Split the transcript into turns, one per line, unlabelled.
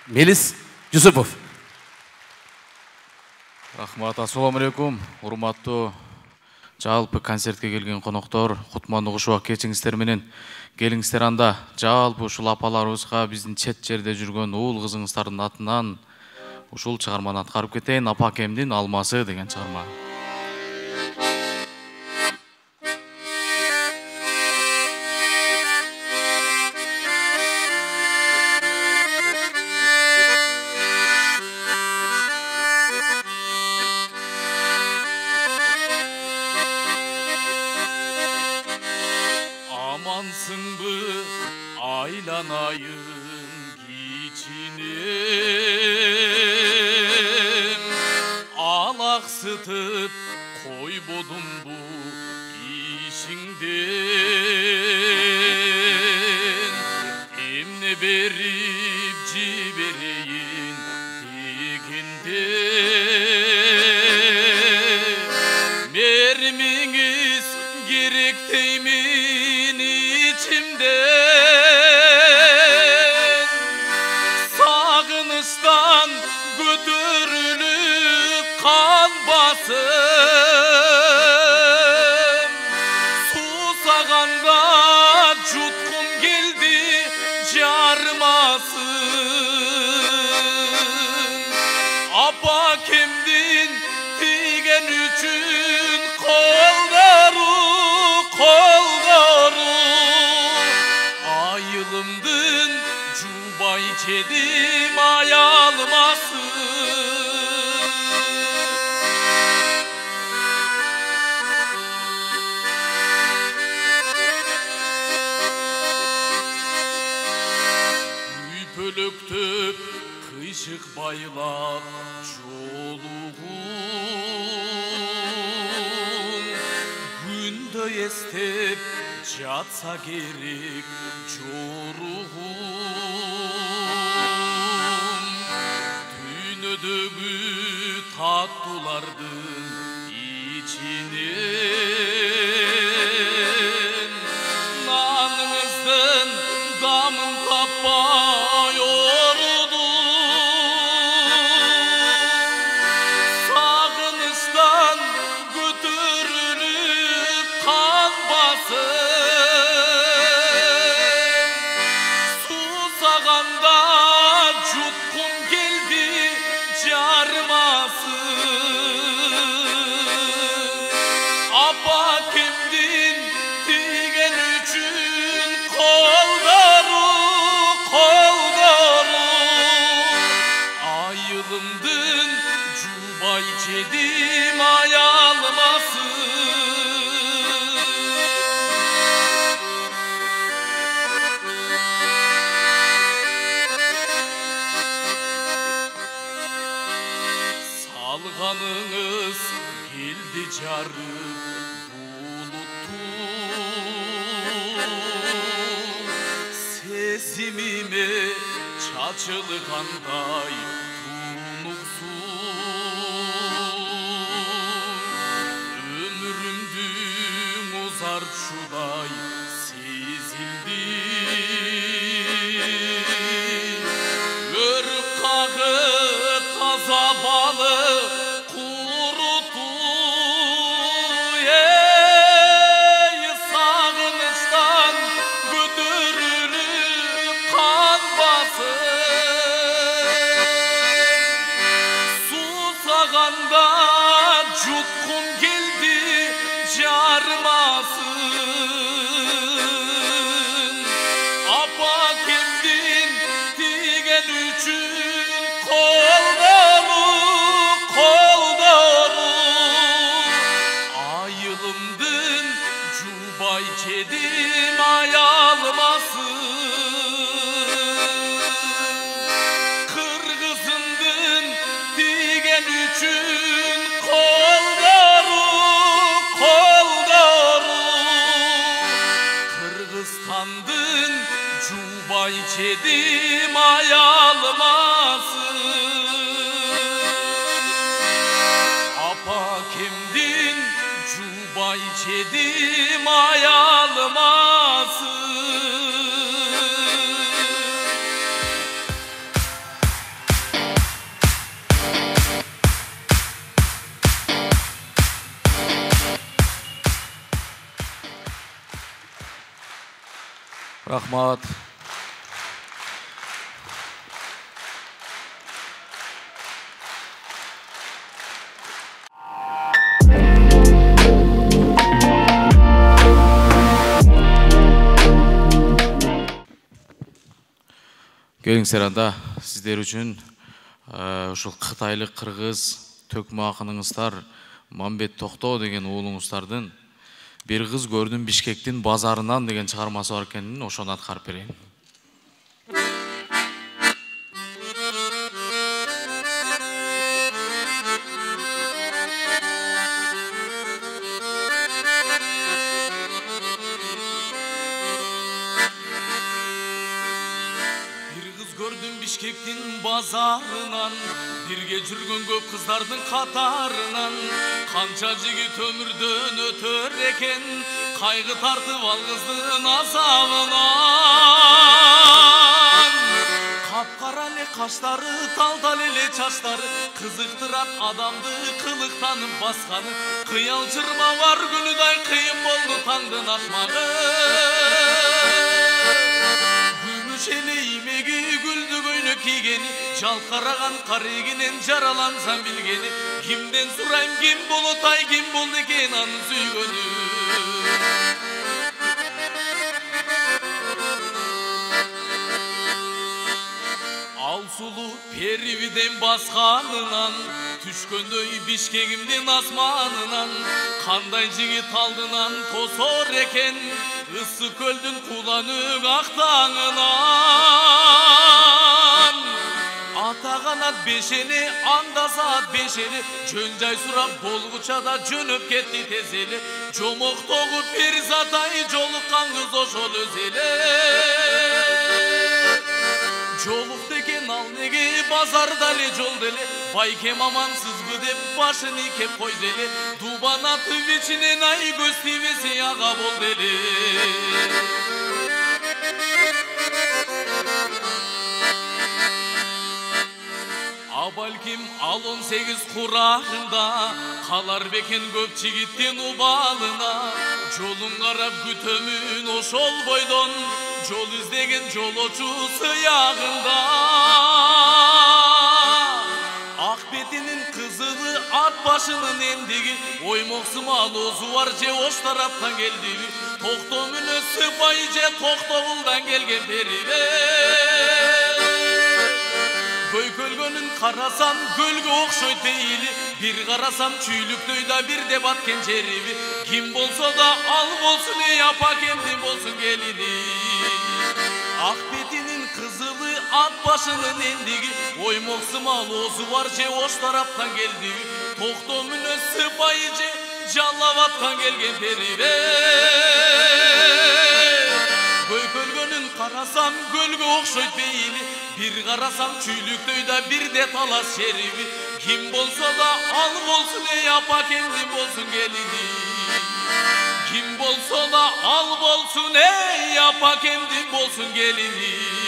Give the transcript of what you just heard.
Melis Yusupov.
Рахмат, ассаламу алейкум. Урматтуу жалпы концертке келген коноктор, кутмандуу кушубак кечиңиздер менен келиңиздер анда. Жалпы ушул апаларыбызга биздин чет жерде жүргөн уул кызыңыздардын атынан ушул чыгарманы аткарып кетейин. Апа акемдин Алмасы деген чыгарма.
Amansınbı aylanayın geçinem Alaksıtıp koy bodum bu işinden Emne berip cibereyin degende Merminiz gerek deymin içimden Sağınıştan götürülüp kan basım Susaganda cutkum geldi jarmasın Apa kimdin digen üçün koldaru Ayılımdın cubay çedim ayalmasın Pölöktüp kışık baylap çoluğum Günde estep Jatsa gerek çoruğum Düğünödögü tatlılardın içinin Nanınızdan damın tapay Sağınıştan götürülüp kan basın Susaganda cutkum geldi jarmasın Apa kimdin digen üçün koldaru Ayılımdın cubay çedim ayalmasın Salganınız geldi jarıp buluttum Sezimime çaçılganday Ömrümdün uzar şuday sezildi Örkağı taza balı kurutu Ey sağınıştan götürülüp kan basın Susaganda cutkum geldi jarmasın Apa kimdin digen üçün koldaru Ayılımdın cubay çedim ayalmasın Kırgızındın digen üçün koldaru Kırgızstandın cubay çedim ayalmasın
Рахмат. Келиңиздер анда сиздер үчүн ушул кытайлык кыргыз төкмө акыныңыздар Мамбет Токтоо деген уулуңуздардын «Бир кыз көрдүм Бишкектин базарынан» деген чыгармасы бар экенин ошону аткарып берейин.
Бишкектин базарынан бирге жүргөн көп кыздардын катарынан канча жигит өмүрдөн өтөр экен кайгы тартып алгыздын азабынан капкара эле каштары талдал эле чачтары кызыктырат адамды кылыктанып басканы кыял жырма бар күнүдай кыйын болду таңдын атмагы Şele imegi güldü göynü kiygeni Жалқараған қарегінен жаралансам білгені Кимден сұрайм ким болотай ким болды екен анын сүйгөнү Ал сулу перивиден басқанынан Түшкөндөй Бишкегимдин асманынан Кандай жигит алдынан тосор экен Ысы көлдүн куланыг актаңынан Атаганат бешени, анда саат бешени Жөн жай сурап болгучада жөнөп кетти тез эле Жомоктогу перизатай жолуккан кыз ошол өз эле Жолук деген ал неге базарда эле жолдо эле Байкем амансызбы деп башын ийкеп койду эле Дубан атып ичинен ай көз тийбесе ага болду эле Балким ал 18 курагында калар бекен көп жигиттин убалына Жолун карап күтөмүн ошол бойдон жол издеген жолочу сыягында Ак бетинин кызылы ат башынын эндиги оймоксумал озу бар же ош тараптан келдиби Токтоо мүнөз сыпайы же Токтогулдан келген перибе Көйкөлгөнүн карасам көлгө окшойт бейили Бир карасам чүйлүктөй да бир деп аткен жериби Ким болсо да ал болсун эй апа кемдин болсун келини Ак бетинин кызылы ат башынын эндиги оймоксумал озу бар же ош тараптан келдиби Токтоо мүнөз сыпайы же жалап аткан келген перибе Көйкөлгөнүн карасам көлгө окшойт бейили Бир карасам чүйлүктөй да бирде талас шериби Ким болсо да ал болсун эй апа кемдин болсун келини Ким болсо да ал болсун эй апа кемдин болсун келини